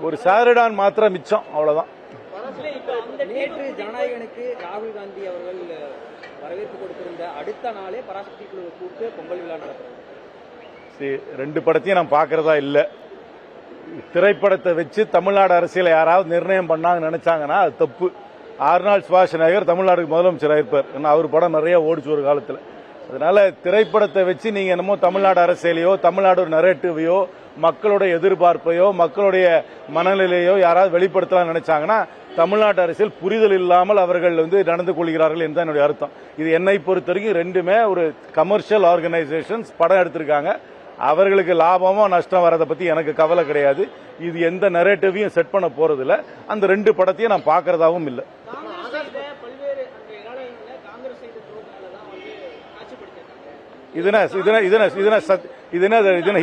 ஒரு சாரிடான் மாத்திரம் மிச்சம், அவ்வளவுதான். நேற்று ஜனநாயகனுக்கு ராகுல் காந்தி அவர்கள் வரவேற்பு கொடுத்திருந்த அடுத்த நாளே பராசக்தி குழுவை கூப்பிட்டு பொங்கல் விழா நடத்துறாங்க. ரெண்டு படத்தையும் நான் பாக்குறதா இல்ல. திரைப்படத்தை வச்சு தமிழ்நாடு அரசியலை யாராவது நிர்ணயம் பண்ணாங்கன்னு நினைச்சாங்கன்னா அது தப்பு. ஆர்னால்ட் ஷ்வார்ஸ்நெகர் தமிழ்நாடுக்கு முதலமைச்சராக இருப்பார். ஏன்னா அவர் படம் நிறைய ஓடிச்சு ஒரு காலத்தில். அதனால திரைப்படத்தை வச்சு நீங்க என்னமோ தமிழ்நாடு அரசியலையோ தமிழ்நாடு நரேட்டிவையோ மக்களுடைய எதிர்பார்ப்பையோ மக்களுடைய மனநிலையோ யாராவது வெளிப்படுத்தலாம் நினைச்சாங்கன்னா தமிழ்நாட்டு அரசியல் புரிதல் இல்லாமல் அவர்கள் நடந்து கொள்கிறார்கள் என்று என்னுடைய அர்த்தம். இது என்னை பொறுத்த வரைக்கும் ரெண்டுமே ஒரு கமர்ஷியல் ஆர்கனைசேஷன்ஸ் படம் எடுத்திருக்காங்க. அவர்களுக்கு லாபமோ நஷ்டம் வரதை பத்தி எனக்கு கவலை கிடையாது. இது எந்த நரேட்டிவையும் செட் பண்ண போறதில்ல. அந்த ரெண்டு படத்தையும் நான் பாக்குறதாவும் இல்லை.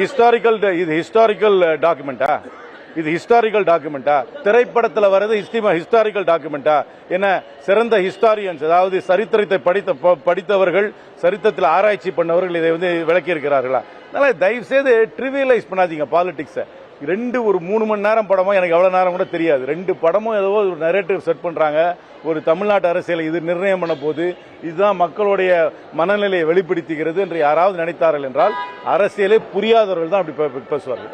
ஹிஸ்டாரிக்கல் டாக்குமெண்டா? இது ஹிஸ்டாரிக்கல் டாக்குமெண்டா? திரைப்படத்தில் வர்றது ஹிஸ்டாரிக்கல் டாக்குமெண்டா? என்ன சிறந்த ஹிஸ்டாரியன்ஸ், அதாவது சரித்திரத்தை படித்தவர்கள், சரித்திரத்தில் ஆராய்ச்சி பண்ணவர்கள் இதை விளக்கி இருக்கிறார்களா? அதனால தயவு செய்து ட்ரிவியலைஸ் பண்ணாதீங்க பாலிடிக்ஸை. ஒரு 3 மணி நேரம் படமோ எனக்கு எவ்வளவு நேரம் கூட தெரியாது. 2 படமும் ஏதோ ஒரு நரேட்டிவ் செட் பண்றாங்க. ஒரு தமிழ்நாட்டு அரசியலை இது நிர்ணயம் பண்ண போது இதுதான் மக்களுடைய மனநிலையை வெளிப்படுத்துகிறது என்று யாராவது நினைத்தார்கள் என்றால் அரசியலே புரியாதவர்கள் தான் அப்படி பேசுவார்கள்.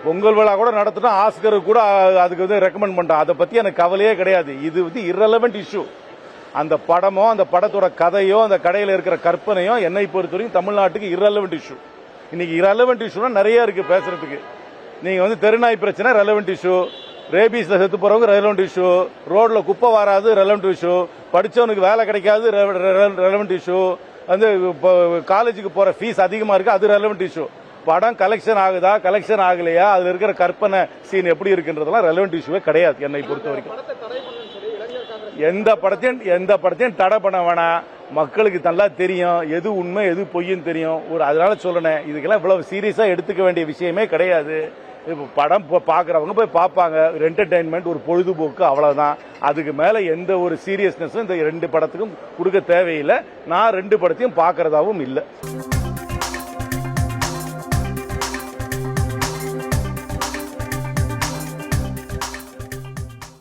பொங்கல் விழா கூட நடத்தினா ஆஸ்கர் கூட அதுக்கு ரெக்கமெண்ட் பண்றான். அதை பத்தி எனக்கு கவலையே கிடையாது. இது இரலவென்ட் இஷ்யூ. அந்த படமோ அந்த படத்தோட கதையோ அந்த கடையில் இருக்கிற கற்பனையோ என்னை பொறுத்தவரைக்கும் தமிழ்நாட்டுக்கு இரலவென்ட் இஷ்யூ. இன்னைக்கு இரலவென்ட் இஷ்யூனா நிறைய இருக்கு பேசுறதுக்கு. நீங்க தெருநாய் பிரச்சனை ரெலவென்ட் இஷ்யூ, ரேபீஸ்ல செத்து போறவங்க ரெலவென்ட் இஷ்யூ, ரோட்ல குப்பை வராது ரெலவென்ட் இஷ்யூ, படிச்சவனுக்கு வேலை கிடைக்காது ரெலவென்ட் இஷ்யூ, காலேஜுக்கு போற ஃபீஸ் அதிகமா இருக்கு அது ரெலவென்ட் இஷ்யூ. படம் கலெக்ஷன் ஆகுதா கலெக்ஷன் ஆகலையா, அதுல இருக்கிற கற்பனை சீன் எப்படி இருக்குன்றதெல்லாம் ரெலவென்ட் இஷ்யூவே கிடையாது என்னை பொறுத்த வரைக்கும். எந்த படத்தையும் தடை பண்ண வேணாம். மக்களுக்கு நல்லா தெரியும் எது உண்மை எது பொய்ன்னு தெரியும். அதனால சொல்றேன், இதுக்கெல்லாம் இவ்வளவு சீரியஸா எடுத்துக்க வேண்டிய விஷயமே கிடையாது. படம் பாக்குறவங்க போய் பார்ப்பாங்க, ஒரு என்டர்டைன்மெண்ட், ஒரு பொழுதுபோக்கு, அவ்வளவுதான். அதுக்கு மேல எந்த ஒரு சீரியஸ்னஸும் இந்த 2 படத்துக்கும் கொடுக்க தேவையில்லை. நான் 2 படத்தையும் பாக்குறதாவும் இல்லை.